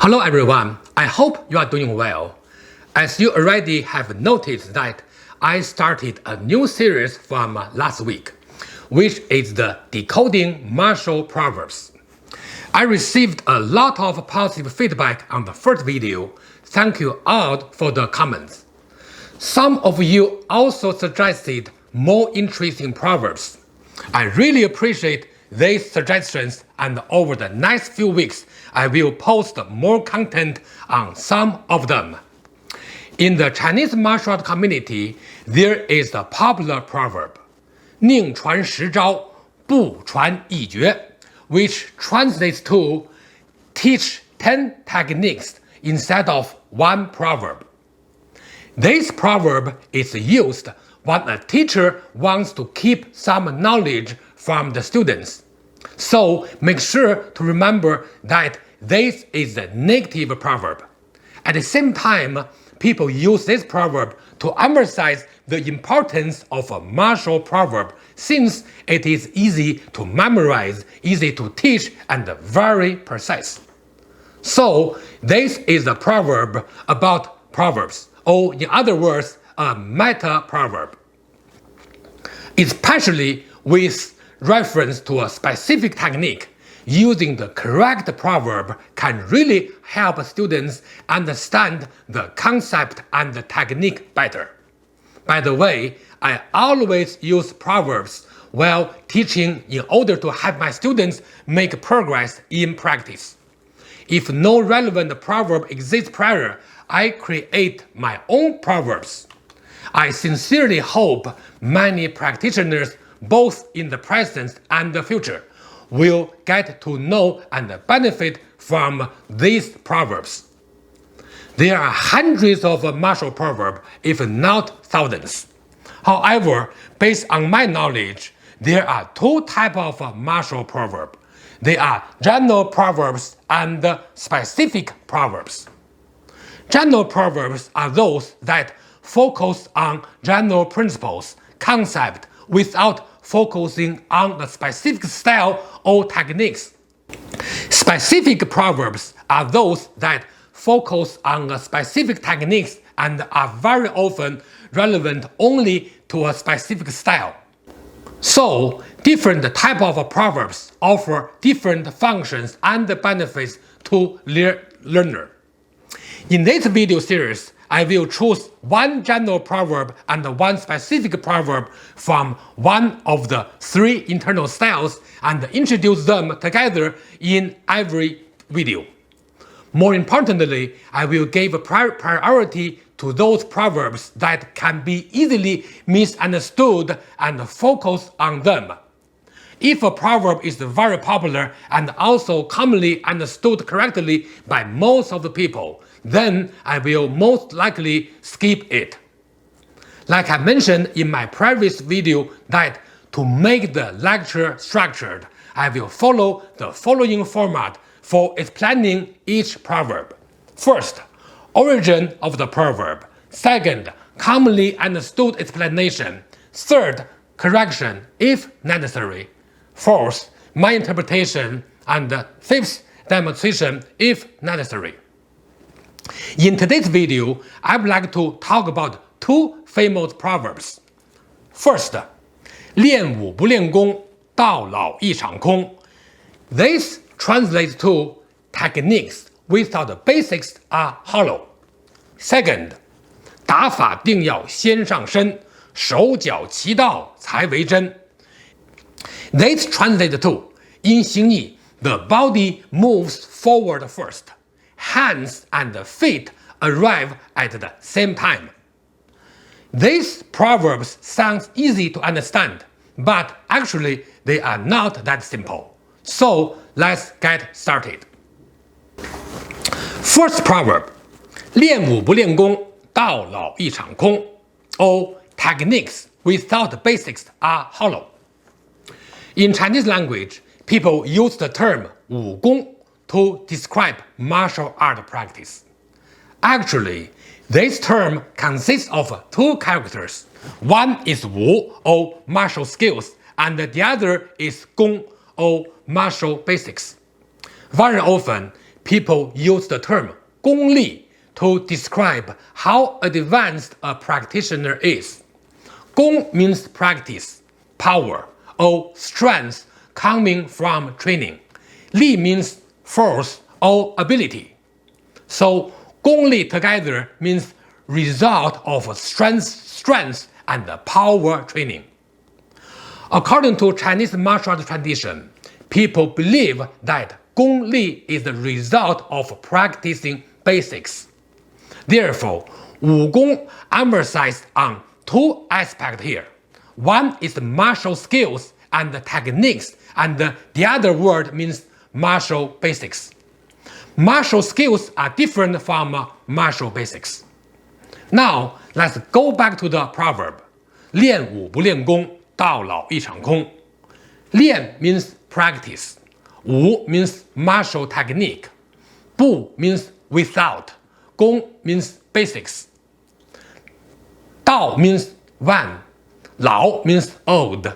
Hello everyone, I hope you are doing well. As you already have noticed that I started a new series from last week, which is the Decoding Martial Proverbs. I received a lot of positive feedback on the first video. Thank you all for the comments. Some of you also suggested more interesting proverbs. I really appreciate these suggestions, and over the next few weeks, I will post more content on some of them. In the Chinese martial art community, there is a popular proverb, 宁传十招,不传一诀, which translates to teach 10 techniques instead of one proverb. This proverb is used when a teacher wants to keep some knowledge from the students. So make sure to remember that this is a negative proverb. At the same time, people use this proverb to emphasize the importance of a martial proverb since it is easy to memorize, easy to teach, and very precise. So this is a proverb about proverbs, or in other words, a meta proverb. Especially with reference to a specific technique, using the correct proverb can really help students understand the concept and the technique better. By the way, I always use proverbs while teaching in order to help my students make progress in practice. If no relevant proverb exists prior, I create my own proverbs. I sincerely hope many practitioners, both in the present and the future, will get to know and benefit from these proverbs. There are hundreds of martial proverbs, if not thousands. However, based on my knowledge, there are two types of martial proverbs. They are general proverbs and specific proverbs. General proverbs are those that focus on general principles, concepts, without focusing on the specific style or techniques. Specific proverbs are those that focus on the specific techniques and are very often relevant only to a specific style. So, different types of proverbs offer different functions and benefits to their learner. In this video series, I will choose one general proverb and one specific proverb from one of the three internal styles and introduce them together in every video. More importantly, I will give priority to those proverbs that can be easily misunderstood and focus on them. If a proverb is very popular and also commonly understood correctly by most of the people, then I will most likely skip it. Like I mentioned in my previous video that to make the lecture structured, I will follow the following format for explaining each proverb. First, origin of the proverb. Second, commonly understood explanation. Third, correction if necessary. Fourth, my interpretation. And fifth, demonstration if necessary. In today's video, I would like to talk about two famous proverbs. First, 练武不练功,到老一场空. This translates to techniques without the basics are hollow. Second, 打法定要先上身,手脚齐到才为真. This translates to 因形意, the body moves forward first. Hands and feet arrive at the same time. These proverbs sound easy to understand, but actually they are not that simple. So let's get started. First proverb, 练武不练功,到老一场空, or techniques without basics are hollow. In Chinese language, people use the term 武功 to describe martial art practice. Actually, this term consists of two characters. One is Wu, or martial skills, and the other is Gong, or martial basics. Very often, people use the term 功力 to describe how advanced a practitioner is. 功 means practice, power, or strength coming from training. 力 means force or ability. So 功力 together means result of strength and power training. According to Chinese martial arts tradition, people believe that 功力 is the result of practicing basics. Therefore, 武功 emphasized on two aspects here. One is martial skills and techniques, and the other word means martial basics. Martial skills are different from martial basics. Now, let's go back to the proverb. 练武不练功，到老一场空。练 means practice. 武 means martial technique. 不 means without. 功 means basics. 道 means one. 老 means old.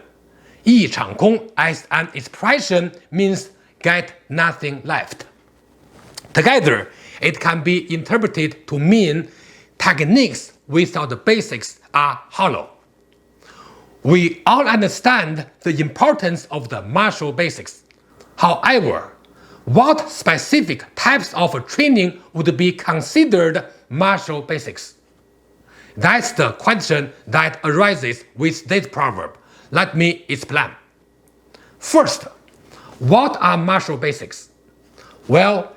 一场空 as an expression means get nothing left. Together, it can be interpreted to mean techniques without the basics are hollow. We all understand the importance of the martial basics. However, what specific types of training would be considered martial basics? That's the question that arises with this proverb. Let me explain. First, what are martial basics? Well,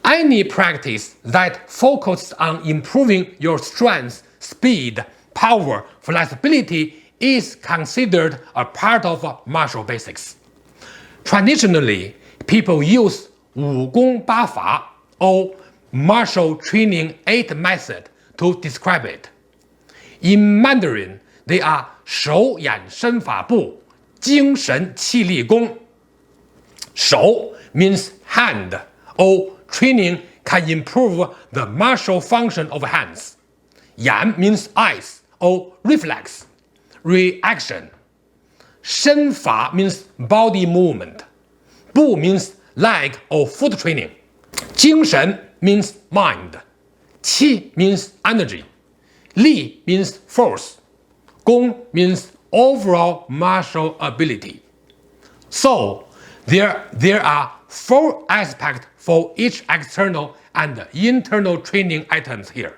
any practice that focuses on improving your strength, speed, power, flexibility is considered a part of martial basics. Traditionally, people use 武功八法 or martial training 8 method to describe it. In Mandarin, they are 手眼身法步, 精神气力功. 手 means hand, or training can improve the martial function of hands. 眼 means eyes, or reflex, reaction. 身法 means body movement. 步 means leg or foot training. 精神 means mind. 气 means energy. 力 means force. 功 means overall martial ability. So, there are 4 aspects for each external and internal training items here.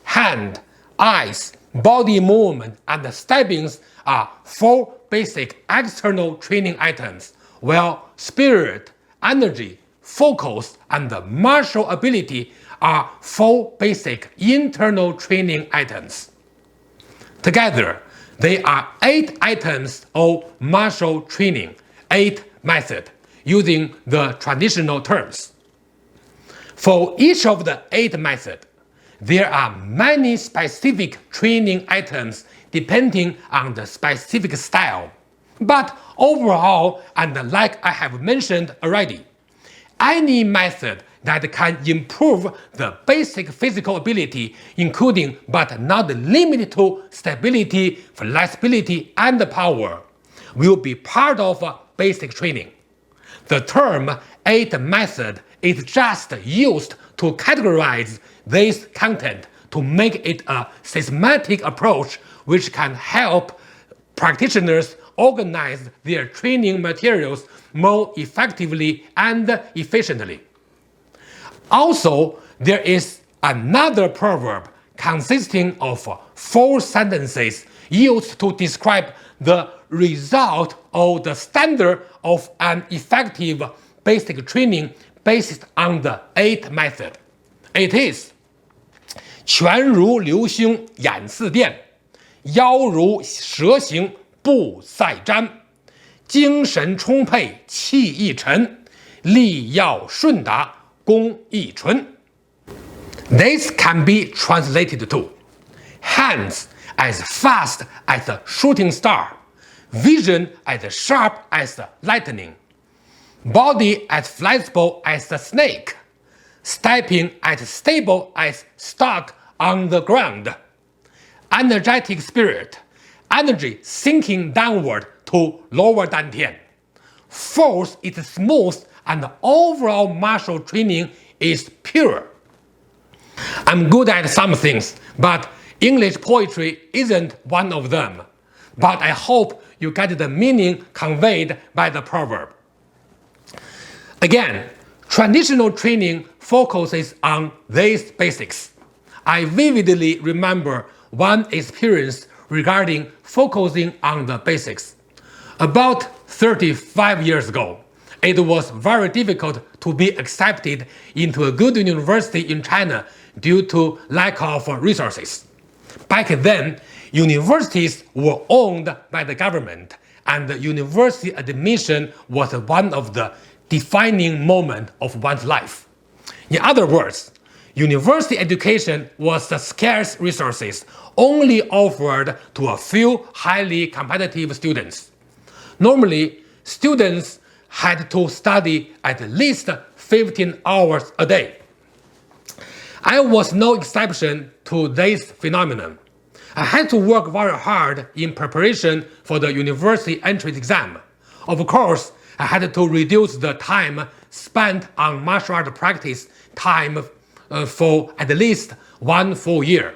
Hand, eyes, body movement, and stabbings are 4 basic external training items, while spirit, energy, focus, and martial ability are 4 basic internal training items. Together, they are 8 items of martial training, 8 methods, using the traditional terms. For each of the 8 methods, there are many specific training items depending on the specific style. But overall, and like I have mentioned already, any method that can improve the basic physical ability, including but not limited to stability, flexibility, and power, will be part of basic training. The term 8 method is just used to categorize this content to make it a systematic approach which can help practitioners organize their training materials more effectively and efficiently. Also, there is another proverb consisting of 4 sentences used to describe the result or the standard of an effective basic training based on the 8 method. It is 拳如流星眼似电，腰如蛇形步赛瞻，精神充沛气亦沉，力要顺达功亦纯。This can be translated to hands as fast as a shooting star, vision as sharp as lightning, body as flexible as a snake, stepping as stable as stock on the ground, energetic spirit, energy sinking downward to lower dantian. Force is smooth and overall martial training is pure. I'm good at some things, but English poetry isn't one of them. But I hope you get the meaning conveyed by the proverb. Again, traditional training focuses on these basics. I vividly remember one experience regarding focusing on the basics. About 35 years ago, it was very difficult to be accepted into a good university in China due to lack of resources. Back then, universities were owned by the government, and university admission was one of the defining moments of one's life. In other words, university education was the scarce resources only offered to a few highly competitive students. Normally, students had to study at least 15 hours a day. I was no exception to this phenomenon. I had to work very hard in preparation for the university entrance exam. Of course, I had to reduce the time spent on martial art practice time for at least 1 full year.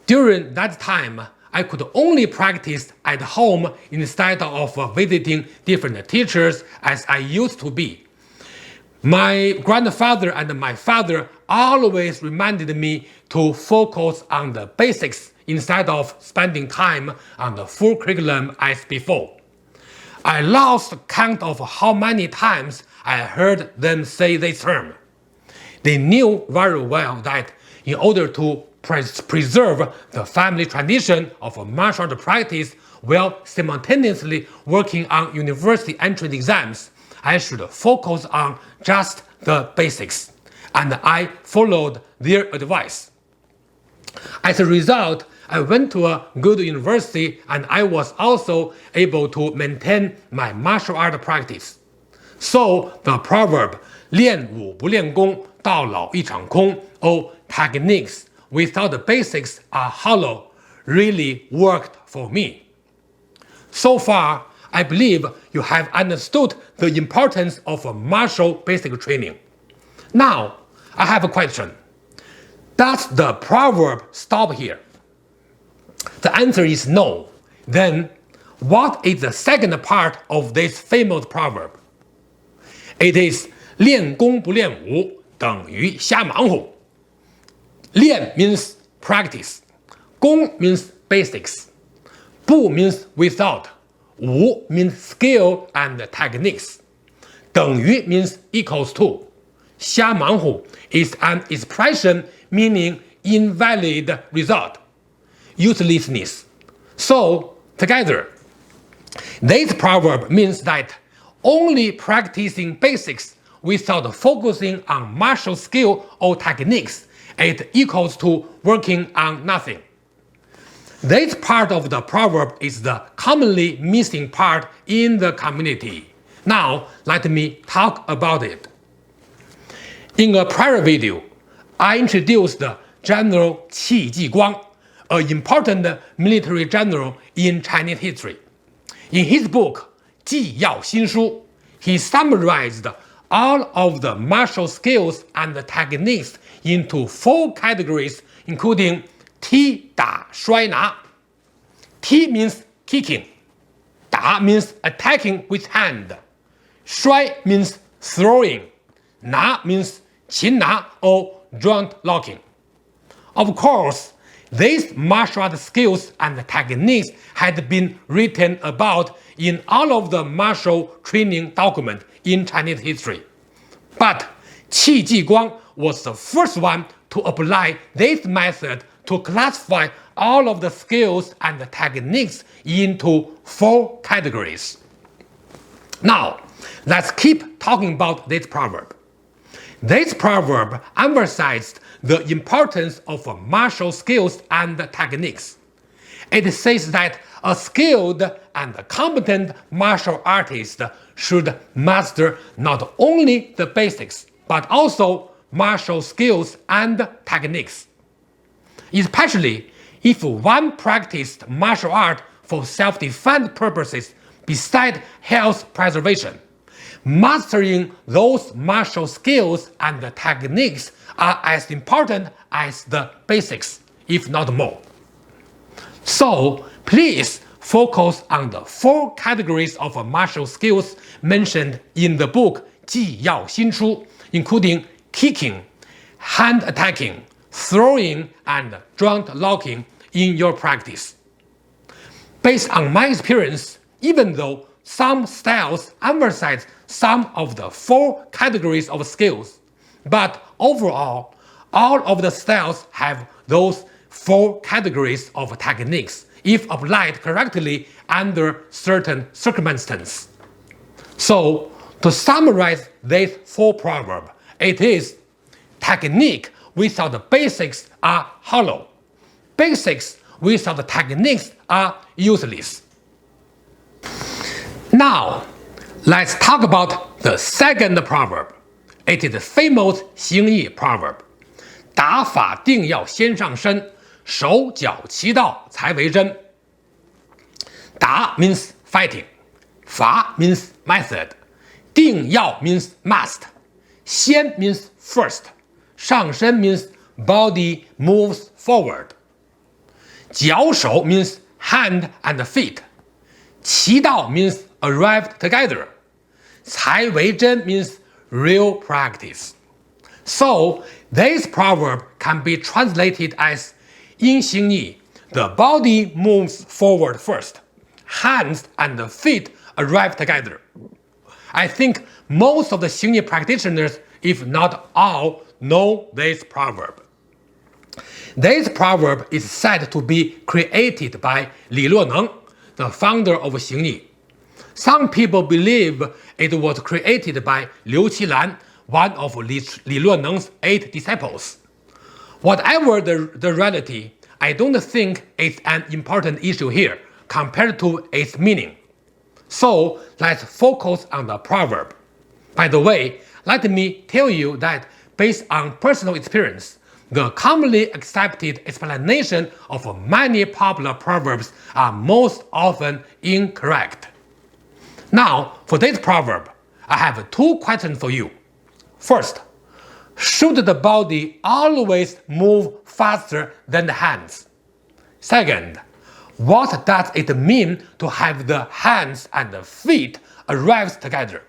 During that time, I could only practice at home instead of visiting different teachers as I used to be. My grandfather and my father always reminded me to focus on the basics instead of spending time on the full curriculum as before. I lost count of how many times I heard them say this term. They knew very well that in order to preserve the family tradition of martial art practice while simultaneously working on university entrance exams, I should focus on just the basics, and I followed their advice. As a result, I went to a good university and I was also able to maintain my martial art practice. So the proverb 练武不练功，到老一场空, or techniques without the basics are hollow, really worked for me. So far, I believe you have understood the importance of a martial basic training. Now, I have a question. Does the proverb stop here? The answer is no. Then, what is the second part of this famous proverb? It is 练功不练武等于瞎忙活. 练 means practice. 功 means basics. 不 means without. 武 means skill and techniques. 等于 means equals to. 瞎忙活 is an expression meaning invalid result, uselessness. So, together, this proverb means that only practicing basics without focusing on martial skill or techniques is equals to working on nothing. This part of the proverb is the commonly missing part in the community. Now, let me talk about it. In a prior video, I introduced General Qi Jiguang, an important military general in Chinese history. In his book, 纪要新书, he summarized all of the martial skills and techniques into 4 categories, including 踢打摔拿. 踢 means kicking. 打 means attacking with hand. 摔 means throwing. 拿 means 擒拿 or joint locking. Of course, these martial art skills and techniques had been written about in all of the martial training documents in Chinese history. But Qi Jiguang was the first one to apply this method to classify all of the skills and techniques into 4 categories. Now, let's keep talking about this proverb. This proverb emphasized the importance of martial skills and techniques. It says that a skilled and competent martial artist should master not only the basics, but also martial skills and techniques. Especially if one practiced martial art for self-defense purposes beside health preservation, mastering those martial skills and techniques are as important as the basics, if not more. So please focus on the 4 categories of martial skills mentioned in the book 技要新书, including kicking, hand attacking, throwing, and joint locking in your practice. Based on my experience, even though some styles emphasize some of the 4 categories of skills, but overall, all of the styles have those 4 categories of techniques if applied correctly under certain circumstances. So, to summarize these 4 proverbs, it is: technique without the basics are hollow. Basics without the techniques are useless. Now, let's talk about the second proverb. It is the famous 形意 proverb. 打法定要先上身，手脚齐到才为真。打 means fighting. 法 means method. 定要 means must. 先 means first. 上身 means body moves forward. 脚手 means hand and feet. 齐到 means arrived together. 才为真 means real practice. So, this proverb can be translated as 因形意, the body moves forward first. Hands and feet arrive together. I think most of the 形意 practitioners, if not all, know this proverb. This proverb is said to be created by Li Luoneng, the founder of 形意. Some people believe it was created by Liu Qilan, one of Li Luoneng's 8 disciples. Whatever the reality, I don't think it's an important issue here compared to its meaning. So let's focus on the proverb. By the way, let me tell you that based on personal experience, the commonly accepted explanation of many popular proverbs are most often incorrect. Now, for this proverb, I have 2 questions for you. First, should the body always move faster than the hands? Second, what does it mean to have the hands and the feet arrive together?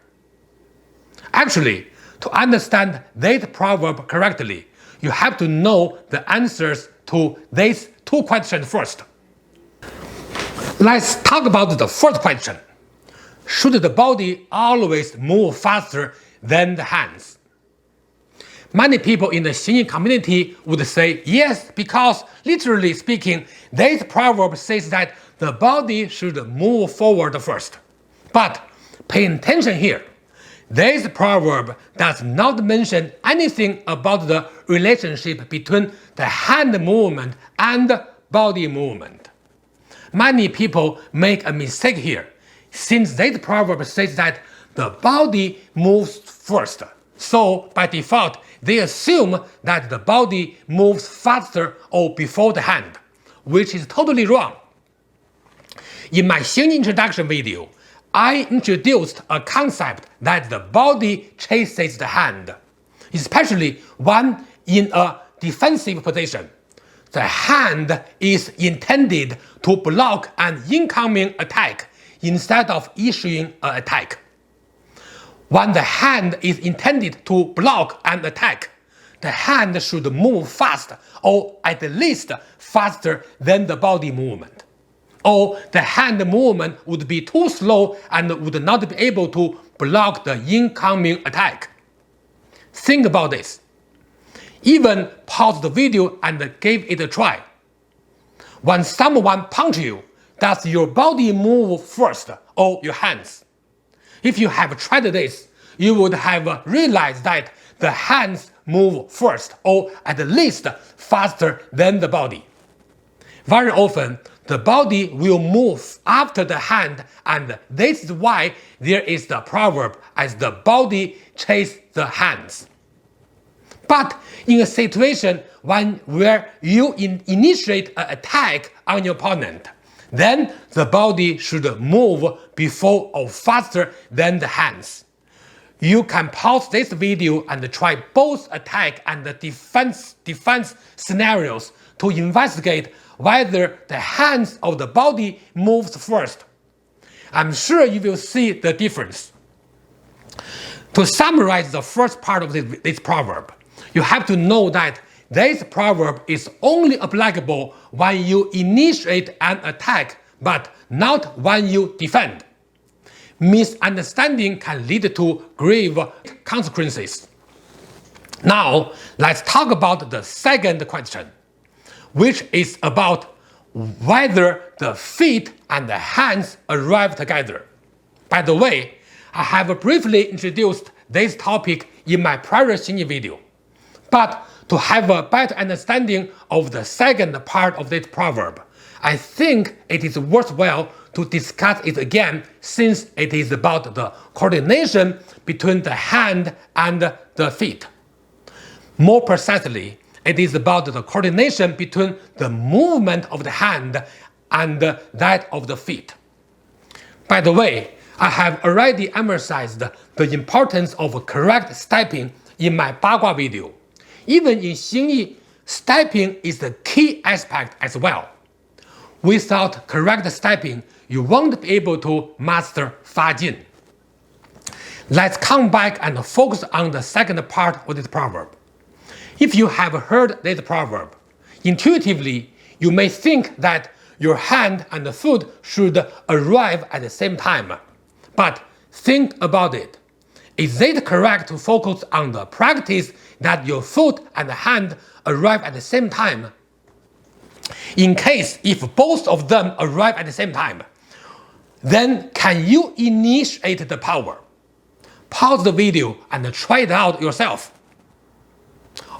Actually, to understand this proverb correctly, you have to know the answers to these 2 questions first. Let's talk about the first question. Should the body always move faster than the hands? Many people in the 形意 community would say yes, because literally speaking, this proverb says that the body should move forward first. But pay attention here. This proverb does not mention anything about the relationship between the hand movement and body movement. Many people make a mistake here, since this proverb says that the body moves first. So, by default, they assume that the body moves faster or before the hand, which is totally wrong. In my 形意 introduction video, I introduced a concept that the body chases the hand, especially when in a defensive position. The hand is intended to block an incoming attack instead of issuing an attack. When the hand is intended to block an attack, the hand should move fast, or at least faster than the body movement. Or the hand movement would be too slow and would not be able to block the incoming attack. Think about this. Even pause the video and give it a try. When someone punches you, does your body move first or your hands? If you have tried this, you would have realized that the hands move first, or at least faster than the body. Very often, the body will move after the hand, and this is why there is the proverb as the body chases the hands. But in a situation where you initiate an attack on your opponent, then the body should move before or faster than the hands. You can pause this video and try both attack and defense scenarios to investigate whether the hands of the body moves first. I'm sure you will see the difference. To summarize the first part of this proverb, you have to know that this proverb is only applicable when you initiate an attack, but not when you defend. Misunderstanding can lead to grave consequences. Now, let's talk about the second question, which is about whether the feet and the hands arrive together. By the way, I have briefly introduced this topic in my prior Xingyi video. But to have a better understanding of the second part of this proverb, I think it is worthwhile to discuss it again since it is about the coordination between the hand and the feet. More precisely, it is about the coordination between the movement of the hand and that of the feet. By the way, I have already emphasized the importance of correct stepping in my Bagua video. Even in Xingyi, stepping is the key aspect as well. Without correct stepping, you won't be able to master Fajin. Let's come back and focus on the second part of this proverb. If you have heard this proverb, intuitively you may think that your hand and foot should arrive at the same time. But think about it. Is it correct to focus on the practice that your foot and hand arrive at the same time? In case if both of them arrive at the same time, then can you initiate the power? Pause the video and try it out yourself.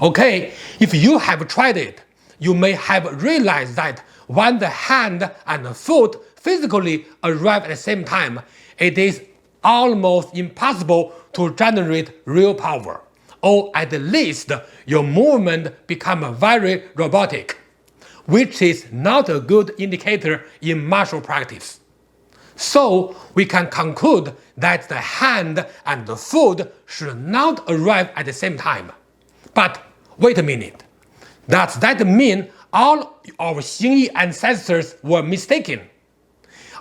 Okay, if you have tried it, you may have realized that when the hand and the foot physically arrive at the same time, it is almost impossible to generate real power, or at least your movement becomes very robotic, which is not a good indicator in martial practice. So we can conclude that the hand and the foot should not arrive at the same time. But wait a minute, does that mean all our Xingyi ancestors were mistaken?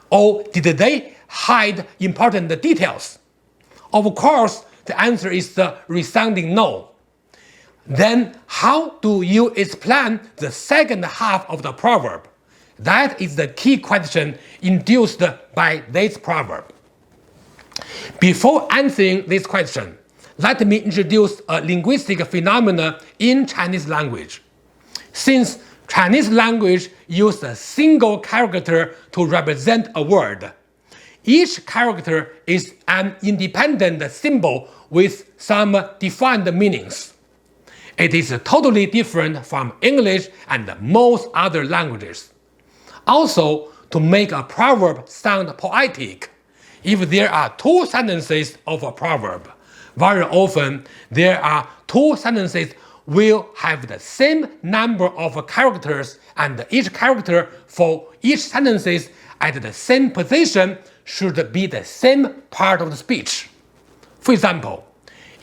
Or did they hide important details? Of course, the answer is the resounding no. Then how do you explain the second half of the proverb? That is the key question induced by this proverb. Before answering this question, let me introduce a linguistic phenomenon in Chinese language. Since Chinese language uses a single character to represent a word, each character is an independent symbol with some defined meanings. It is totally different from English and most other languages. Also, to make a proverb sound poetic, if there are two sentences of a proverb, very often there are two sentences will have the same number of characters, and each character for each sentences at the same position should be the same part of the speech. For example,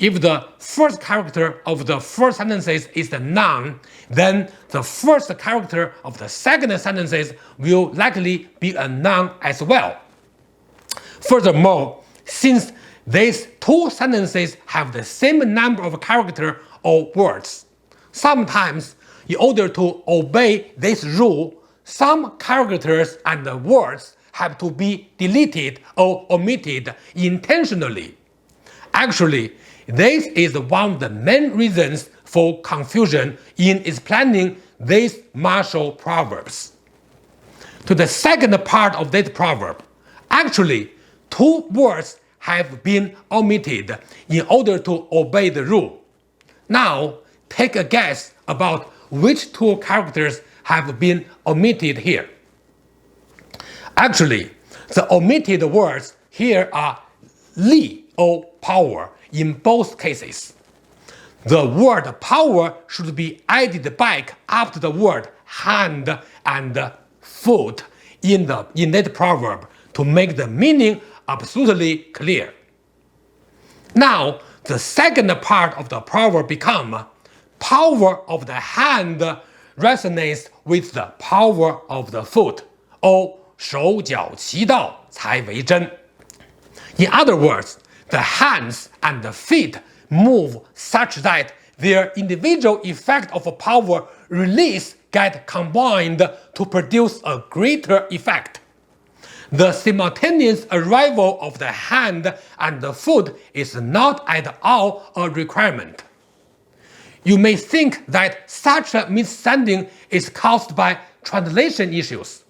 if the first character of the first sentences is the noun, then the first character of the second sentences will likely be a noun as well. Furthermore, since these two sentences have the same number of characters or words, sometimes in order to obey this rule, some characters and words have to be deleted or omitted intentionally. Actually, this is one of the main reasons for confusion in explaining these martial proverbs. To the second part of this proverb, actually, two words have been omitted in order to obey the rule. Now, take a guess about which two characters have been omitted here. Actually, the omitted words here are li or power in both cases. The word power should be added back after the word hand and foot in that proverb to make the meaning absolutely clear. Now, the second part of the proverb become power of the hand resonates with the power of the foot, or 手脚齐到才为真. In other words, the hands and the feet move such that their individual effect of power release get combined to produce a greater effect. The simultaneous arrival of the hand and the foot is not at all a requirement. You may think that such a misunderstanding is caused by translation issues,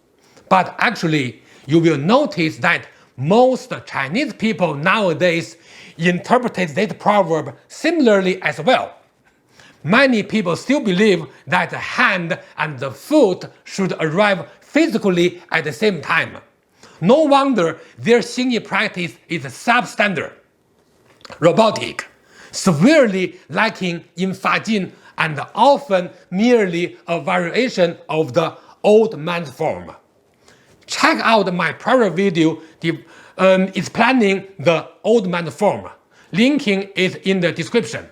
but actually you will notice that most Chinese people nowadays interpret this proverb similarly as well. Many people still believe that the hand and the foot should arrive physically at the same time. No wonder their Xingyi practice is substandard, robotic, severely lacking in Fajin, and often merely a variation of the old man's form. Check out my prior video explaining the old man's form. Linking is in the description.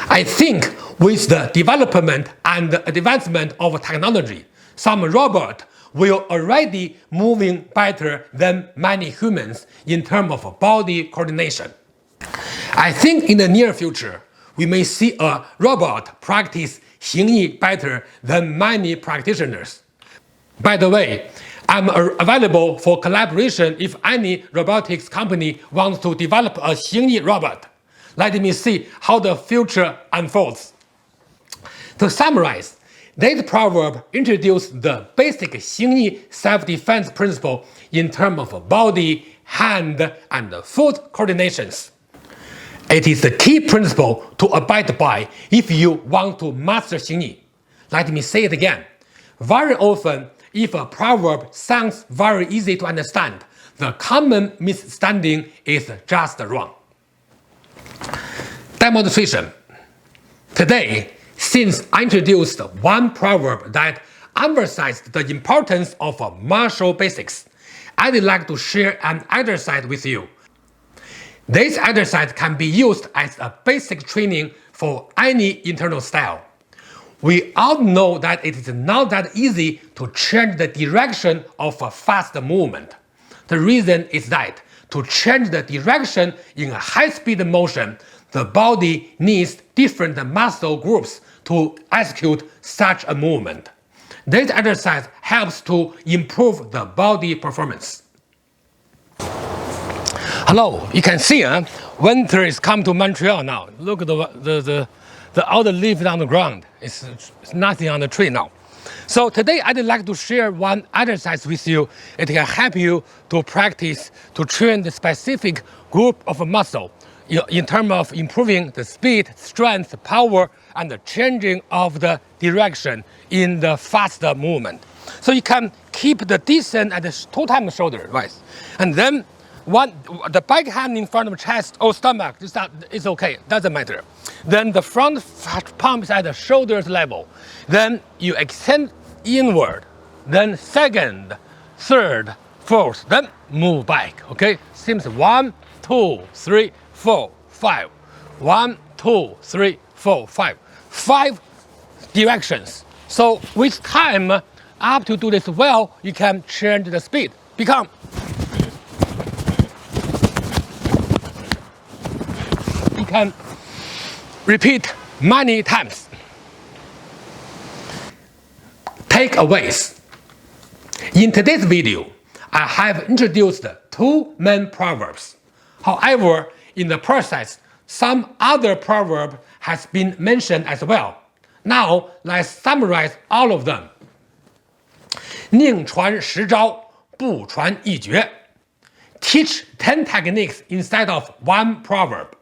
I think with the development and advancement of technology, some robots will already moving better than many humans in terms of body coordination. I think in the near future, we may see a robot practice Xingyi better than many practitioners. By the way, I'm available for collaboration if any robotics company wants to develop a Xingyi robot. Let me see how the future unfolds. To summarize, this proverb introduced the basic Xingyi self-defense principle in terms of body, hand, and foot coordinations. It is the key principle to abide by if you want to master Xingyi. Let me say it again. Very often, if a proverb sounds very easy to understand, the common misunderstanding is just wrong. Demonstration. Today, since I introduced one proverb that emphasized the importance of martial basics, I'd like to share an exercise with you. This exercise can be used as a basic training for any internal style. We all know that it is not that easy to change the direction of a fast movement. The reason is that to change the direction in a high-speed motion, the body needs different muscle groups to execute such a movement. This exercise helps to improve the body performance. Hello, you can see winter is come to Montreal now. Look at all the leaves on the ground. It's nothing on the tree now. So today I'd like to share one exercise with you. It can help you to practice to train the specific group of muscle in terms of improving the speed, strength, power, and the changing of the direction in the faster movement. So you can keep the descent at the 2 times shoulder, right? And then the back hand in front of chest or stomach, it's okay, doesn't matter. Then the front palm is at the shoulders level. Then you extend inward. Then second, third, fourth, then move back, okay? Seems 1, 2, 3, 4, 5. 1, 2, 3, 4, 5. 5 directions. So with time, after you do this well, you can change the speed. Become you can repeat many times. Takeaways. In today's video, I have introduced 2 main proverbs. However, in the process, some other proverb has been mentioned as well. Now, let's summarize all of them. 宁传10招，不传1诀. Teach 10 techniques instead of 1 proverb.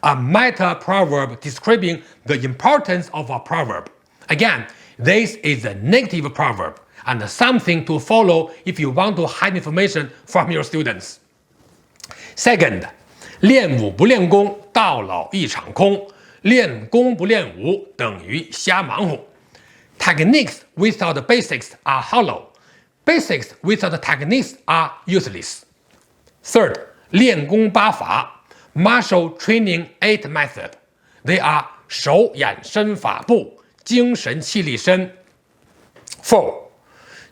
A meta proverb describing the importance of a proverb. Again, this is a negative proverb and something to follow if you want to hide information from your students. Second, 练武不练功，到老一场空。练功不练武，等于瞎忙活。Techniques without basics are hollow. Basics without techniques are useless. Third, 练功8法， Martial Training 8 Method. They are 手眼身法步，精神气力身。4.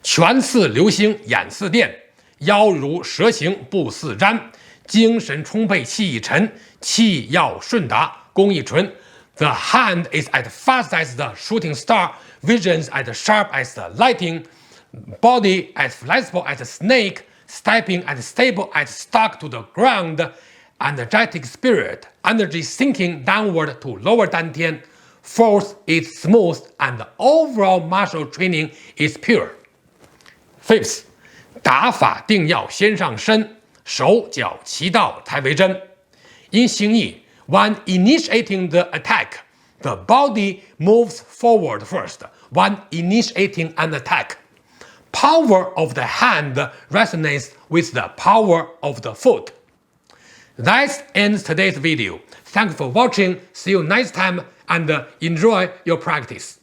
拳似流星，眼似电，腰如蛇形，步似瞻，精神充沛，气亦沉，气要顺达，功亦纯。The hand is as fast as the shooting star, visions as sharp as the lightning, body as flexible as a snake, stepping as stable as stuck to the ground, energetic spirit, energy sinking downward to lower dantian. Force is smooth and the overall martial training is pure. 5th, 打法定要先上身，手脚齐到才为真。因形意 when initiating the attack, the body moves forward first when initiating an attack. Power of the hand resonates with the power of the foot. That ends today's video. Thanks for watching. See you next time and enjoy your practice.